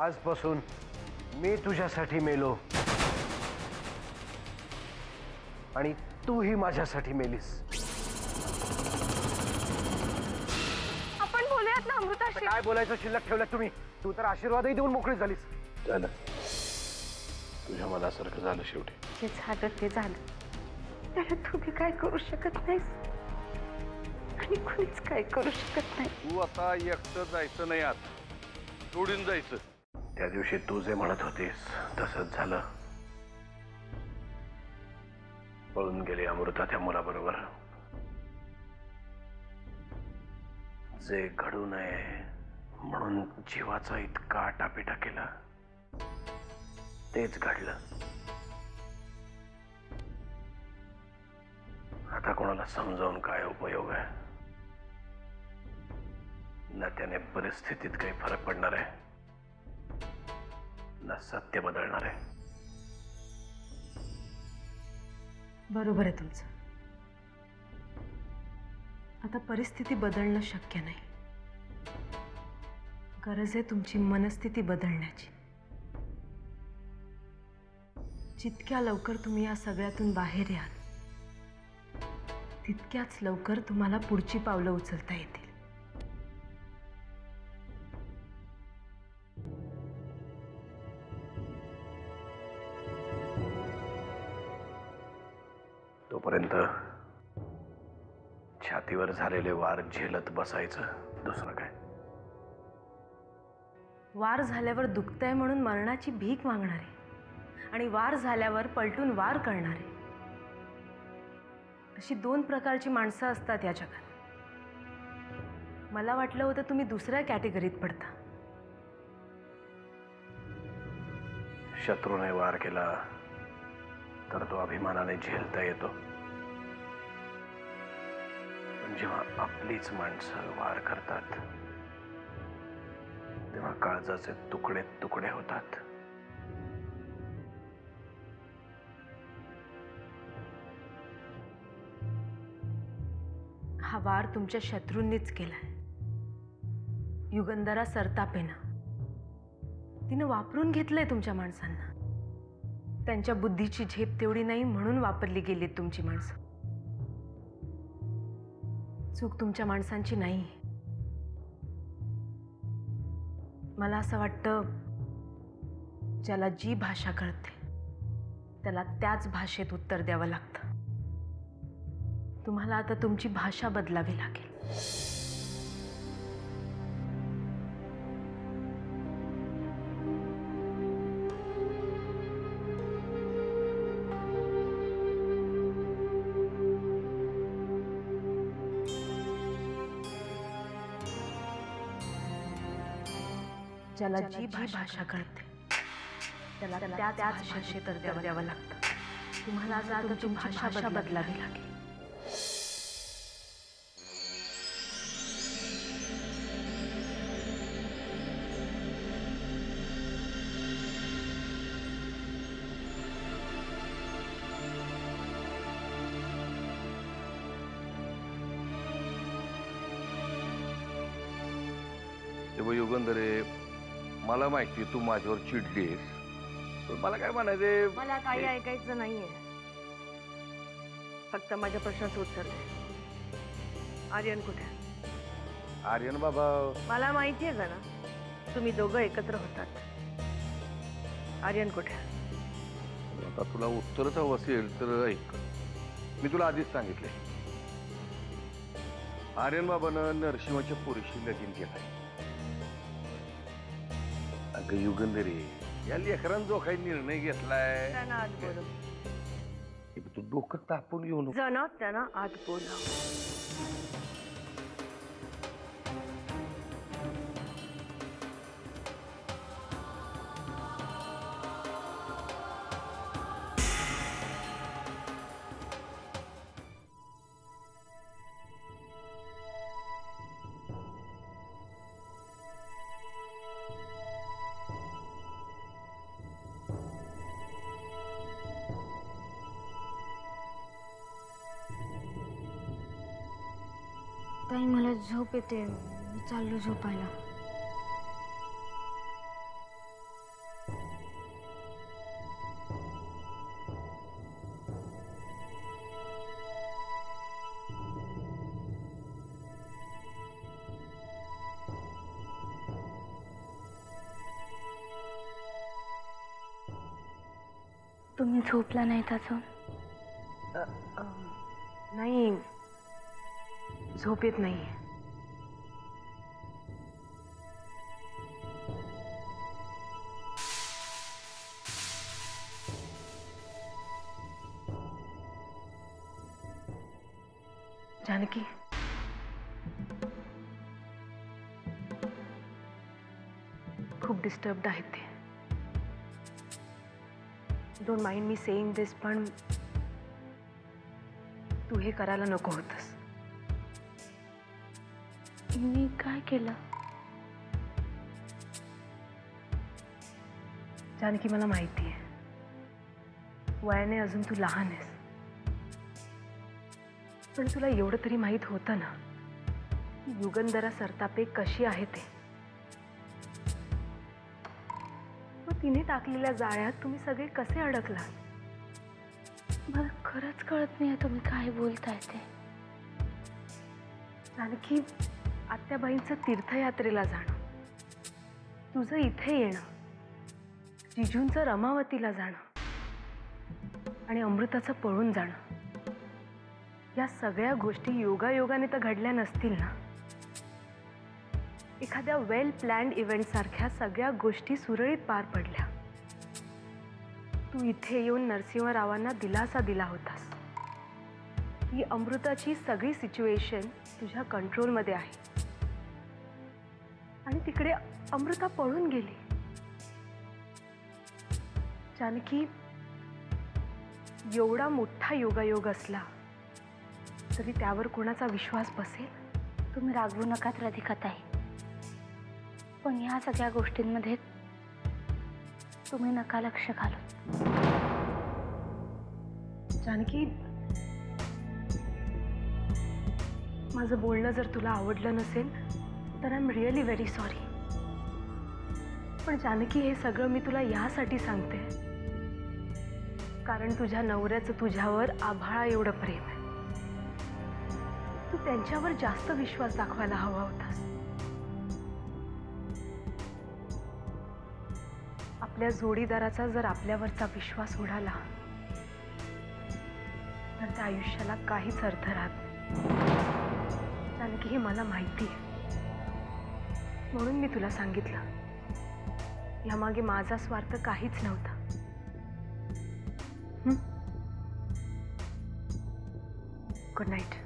आजपासून मी तुझ्यासाठी मेलो आणि तूही माझ्यासाठी मेलीस. आपण बोलूयात ना अमृताशी. काय बोलायचं शिल्लक ठेवलं तुम्ही? तू तर आशीर्वादही देऊन मोकळी झालीस. झालं तुझ्या मनासारखं झालं. शेवटी जे झालं ते झालं. त्याला तुम्ही काय करू शकत नाहीस आणि कुणीच काय करू शकत नाही. तू आता एकटं जायचं नाही, आत जोडून जायचं. त्या दिवशी तू जे म्हणत होतीस तसंच झालं. पळून गेली अमृता त्या मुलाबरोबर. जे घडू नये म्हणून जीवाचा इतका आटापिटा केला तेच घडलं. आता कोणाला समजावून काय उपयोग आहे? ना त्याने परिस्थितीत काही फरक पडणार आहे ना सत्य बदलणार आहे. बरोबर आहे तुमचं. आता परिस्थिती बदलणं शक्य नाही. गरज आहे तुमची मनस्थिती बदलण्याची. जितक्या लवकर तुम्ही या सगळ्यातून बाहेर याल तितक्याच लवकर तुम्हाला पुढची पावलं उचलता येतील. तोपर्यंत छातीवर झालेले वार झेलत बसायचं. दुसरं काय? वार झाल्यावर दुखतंय म्हणून मरणाची भीक मागणारे आणि वार झाल्यावर पलटून वार करणारे अशी दोन प्रकारची माणसं असतात या जगात. मला वाटलं होतं तुम्ही दुसऱ्या कॅटेगरीत पडता. शत्रूने वार केला तर तो अभिमानाने झेलता येतो. पण जेव्हा आपलीच माणसं वार करतात तेव्हा काळजाचे तुकडे तुकडे होतात. हा वार तुमच्या शत्रूंनीच केलाय. युगंधरा सरतापेनं तिनं वापरून घेतलंय तुमच्या माणसांना. त्यांच्या बुद्धीची झेप तेवढी नाही म्हणून वापरली गेली तुमची माणसं. चूक तुमच्या माणसांची नाही. मला असं वाटतं ज्याला जी भाषा कळते त्याला त्याच भाषेत उत्तर द्यावं लागतं. तुम्हाला आता तुमची भाषा बदलावी लागेल. ज्याला जी भाषा कळते त्याला त्याच भाषेत उत्तर द्यावं लागतं. तुम्हाला आता तुमची भाषा बदलावी लागेल. तेव्हा युगंधरे, मला माहिती तू माझ्यावर चिडलीस, पण मला काय म्हणायचंय, मला काही ऐकायचं नाहीये. फक्त माझ्या प्रश्नाचं उत्तर दे. आर्यन कुठे? आर्यन बाबा, मला माहिती आहे ना तुम्ही दोघं एकत्र होतात. आर्यन कुठे? आता तुला उत्तरच हवं असेल तर ऐक. मी तुला आधीच सांगितले, आर्यन बाबानं नरसिंहाच्या पोरीशी लगीन केलंय. अगं युगंधरे, या लेकरांना जो काही निर्णय घेतलाय त्यांना आत बोलव. तू डोकं तापून घेऊ नको. जाना त्यांना आत बोलव. ताई मला झोप येते. मी चाललो झोपायला. तुम्ही झोपला नाहीत अजून? नाही, झोप येत नाही. जानकी, खूप डिस्टर्ब्ड आहेत ते. डोंट माइंड मी सेइंग दिस, पण तू हे करायला नको होतस. मी काय केलं? जानकी, मला माहिती आहे वयाने अजून तू लहान आहेस, पण तुला एवढं तरी माहित होतं ना की युगंधरा सरतापे कशी आहे ते. मग तिने टाकलेल्या जाळ्यात तुम्ही सगळे कसे अडकलात? मला खरंच कळत नाही तुम्ही काय बोलताय ते. जानकी, आत्याबाईंचं तीर्थयात्रेला जाणं, तुझं इथे येणं, जिजूंचं रमावतीला जाणं आणि अमृताचं पळून जाणं, या सगळ्या गोष्टी योगायोगाने तर घडल्या नसतील ना. एखाद्या वेल प्लॅन्ड इव्हेंट सारख्या सगळ्या गोष्टी सुरळीत पार पडल्या. तू इथे येऊन नरसिंहरावांना दिलासा दिला होतास. ही अमृताची सगळी सिच्युएशन तुझ्या कंट्रोलमध्ये आहे आणि तिकडे अमृता पळून गेली. जानकी, एवढा मोठा योगायोग असला तरी त्यावर कोणाचा विश्वास बसेल? तुम्ही रागवू नका राधिकाताई, पण ह्या सगळ्या गोष्टींमध्ये तुम्ही नका लक्ष घालू. जानकी, माझं बोलणं जर तुला आवडलं नसेल तर I am really very sorry. पण जानकी, हे सगळं मी तुला यासाठी सांगते कारण तुझ्या नवऱ्याचं तुझ्यावर आभाळा एवढं प्रेम आहे. तू त्यांच्यावर जास्त विश्वास दाखवायला हवा होतास. आपल्या जोडीदाराचा जर आपल्यावरचा विश्वास उडाला तर त्या आयुष्याला काहीच अर्थ राहत नाही. जानकी, हे मला माहिती आहे, म्हणून मी तुला सांगितलं. यामागे माझा स्वार्थ काहीच नव्हता. Good night.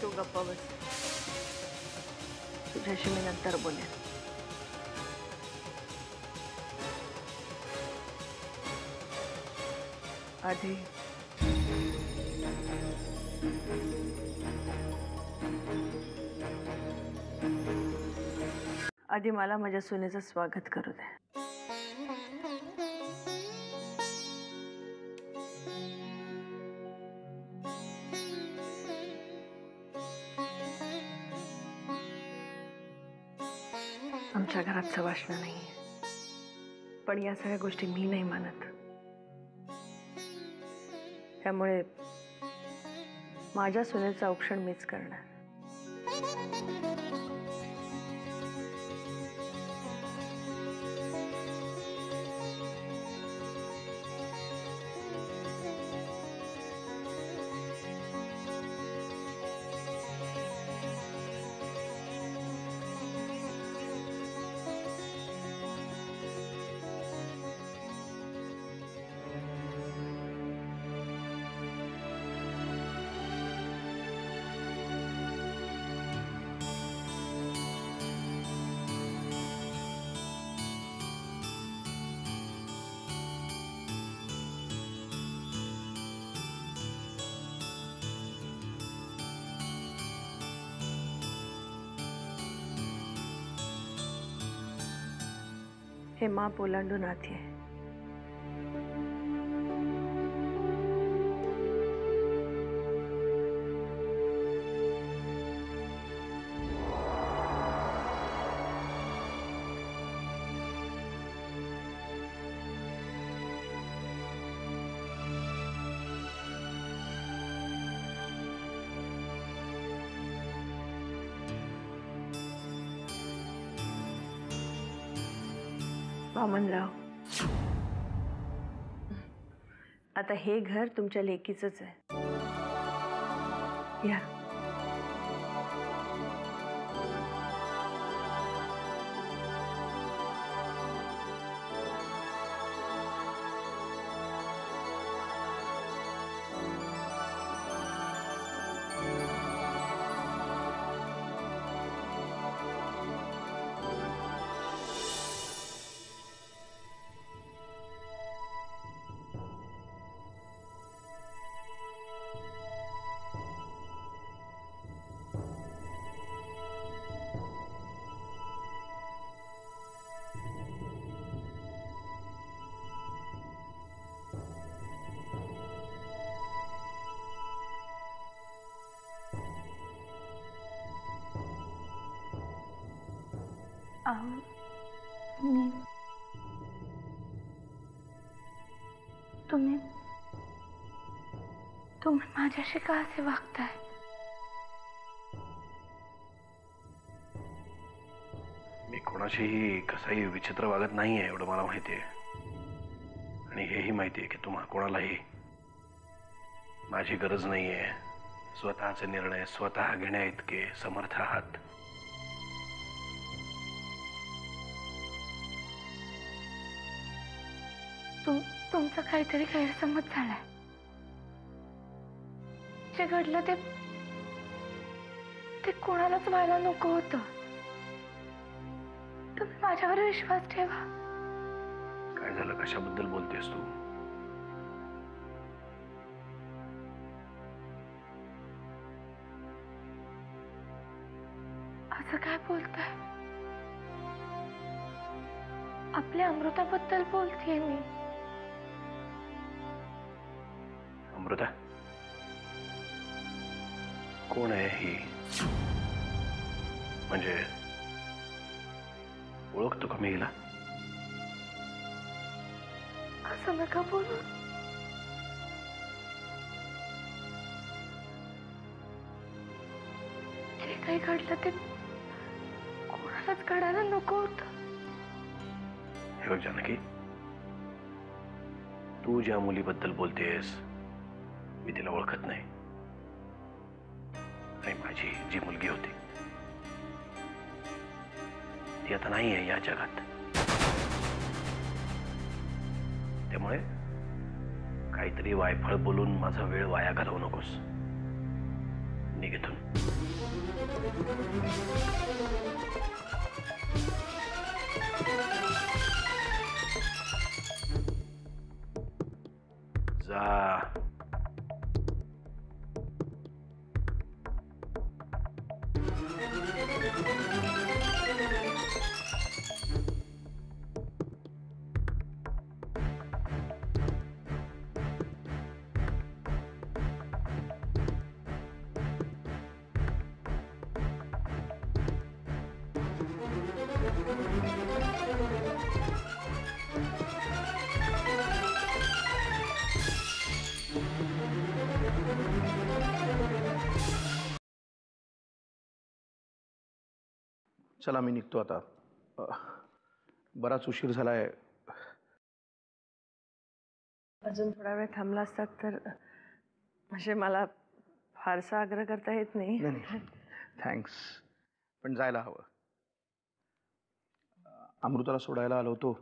तू गप्पा बस. तुझ्याशी मी नंतर बोलेन. आधी मला माझ्या सुनेचं स्वागत करू दे. आमच्या घरात सवाष्ण नाही, पण या सगळ्या गोष्टी मी नाही मानत. त्यामुळे माझ्या सुनेचं औक्षण मीच करणार. हे माप ओलांडून आत आहे. वामनराव, आता हे घर तुमच्या लेकीचंच आहे. या. तुम्ही माझ्याशी का असे वागताय? मी कोणाशीही कसाही विचित्र वागत नाहीये, एवढं मला माहिती आहे. आणि हेही माहिती आहे की तुम्हा कोणालाही माझी गरज नाहीये. स्वतःचे निर्णय स्वतः घेण्या इतके समर्थ आहात. तुमचा काहीतरी गैरसमज झालाय. जे घडलं ते कोणालाच व्हायला नको होतं. तुम्ही माझ्यावर विश्वास ठेवा. काय झालं? कशाबद्दल बोलतेस तू? असं काय बोलताय? आपल्या अमृताबद्दल बोलतेय मी. अमृता कोण आहे ही? म्हणजे ओळखतो का मी हिला? असं नका बोलू. जे काही घडलं ते कोणालाच घडायला नको होतं. हे बघ जानकी, तू ज्या मुलीबद्दल बोलतेस मी तिला ओळखत नाही. आणि माझी जी मुलगी होती ती आता नाही आहे या जगात. त्यामुळे काहीतरी वायफळ बोलून माझा वेळ वाया घालवू नकोस. निघ इथून. जा. चला मी निघतो आता. बराच उशीर झालाय. अजून थोडा वेळ थांबला असतात तर म्हणजे मला फारसा आग्रह करता येत नाही. नाही थँक्स, पण जायला हवं. अमृताला सोडायला आलो होतो.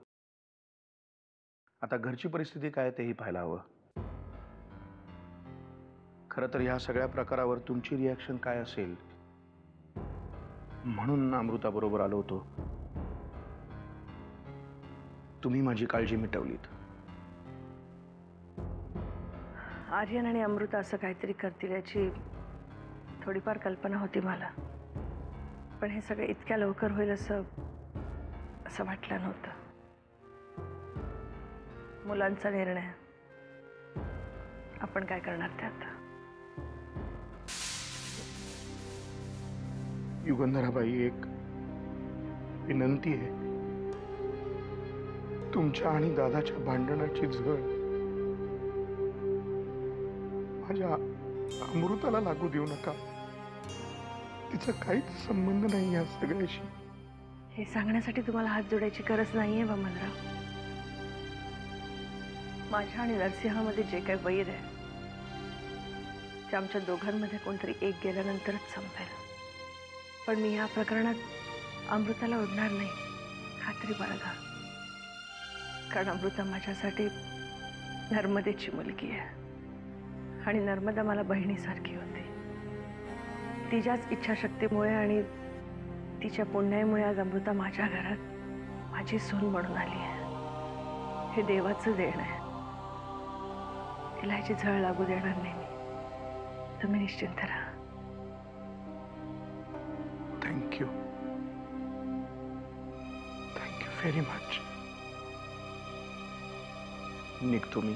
आता घरची परिस्थिती काय तेही पाहायला हवं. खरं तर ह्या सगळ्या प्रकारावर तुमची रिॲक्शन काय असेल म्हणून अमृताबरोबर आलो होतो. तुम्ही माझी काळजी मिटवलीत. आर्यन आणि अमृता असं काहीतरी करतील याची थोडीफार कल्पना होती मला, पण हे सगळं इतक्या लवकर होईल असं वाटलं नव्हतं. मुलांचा निर्णय. आपण काय करणार ते आता? युगंधराबाई, एक विनंती आहे. तुमच्या आणि दादाच्या भांडणाची झळ माझ्या अमृताला लागू देऊ नका. तिचा काहीच संबंध नाही या सगळ्याशी. हे सांगण्यासाठी तुम्हाला हात जोडायची गरज नाहीये वामनराव. माझ्या आणि नरसिंहामध्ये जे काही वैर आहे ते आमच्या दोघांमध्ये कोणतरी एक गेल्यानंतरच संपेल. पण मी या प्रकरणात अमृताला ओढणार नाही, खात्री बाळगा. कारण अमृता माझ्यासाठी नर्मदेची मुलगी आहे आणि नर्मदा मला बहिणीसारखी होती. तिच्याच इच्छाशक्तीमुळे आणि तिच्या पुण्यामुळे आज अमृता माझ्या घरात माझी सून म्हणून आली आहे. हे देवाचं देण आहे. तिला ह्याची झळ लागू देणार नाही मी. तुम्ही निश्चिंत राहा. थँक्यू. Thank you very much. निघतो मी.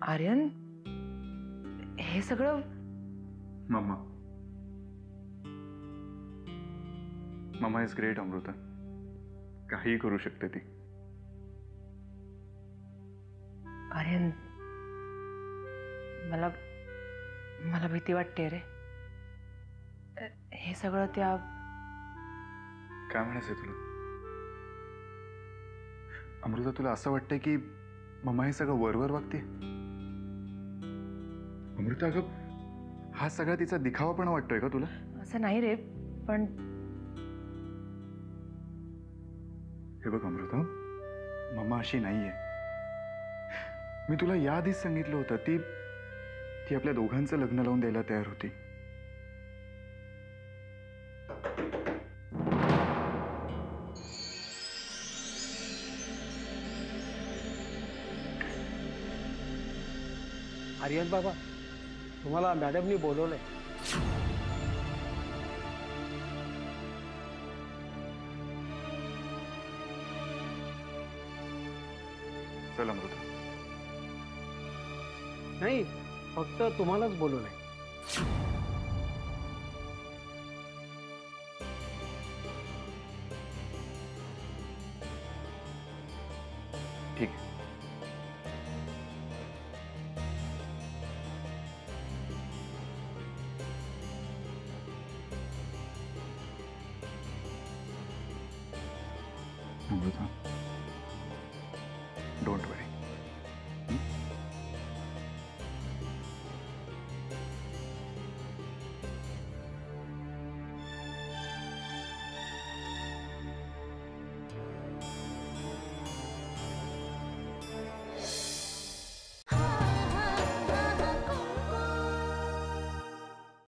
आर्यन, हे सगळं mamma. Mamma is great Amrita. काही करू शकते ती. आर्यन, मला मला भीती वाटते रे. हे सगळं त्या काय म्हणायचंय तुला? अमृता, तुला असं वाटतंय की मम्मा हे सगळं वरवर वागते? अमृता, अगं हा सगळा तिचा दिखावा पण वाटतोय का तुला? असं नाही रे, पण हे बघ अमृता, मम्मा अशी नाहीये. मी तुला याआधीच सांगितलं होतं, ती आपल्या दोघांचं लग्न लावून द्यायला तयार होती. आर्यन बाबा, तुम्हाला मॅडमनी बोलवलंय. चल अमृता. नाही, फक्त तुम्हालाच बोलवलंय. ठीक आहे. अमृता,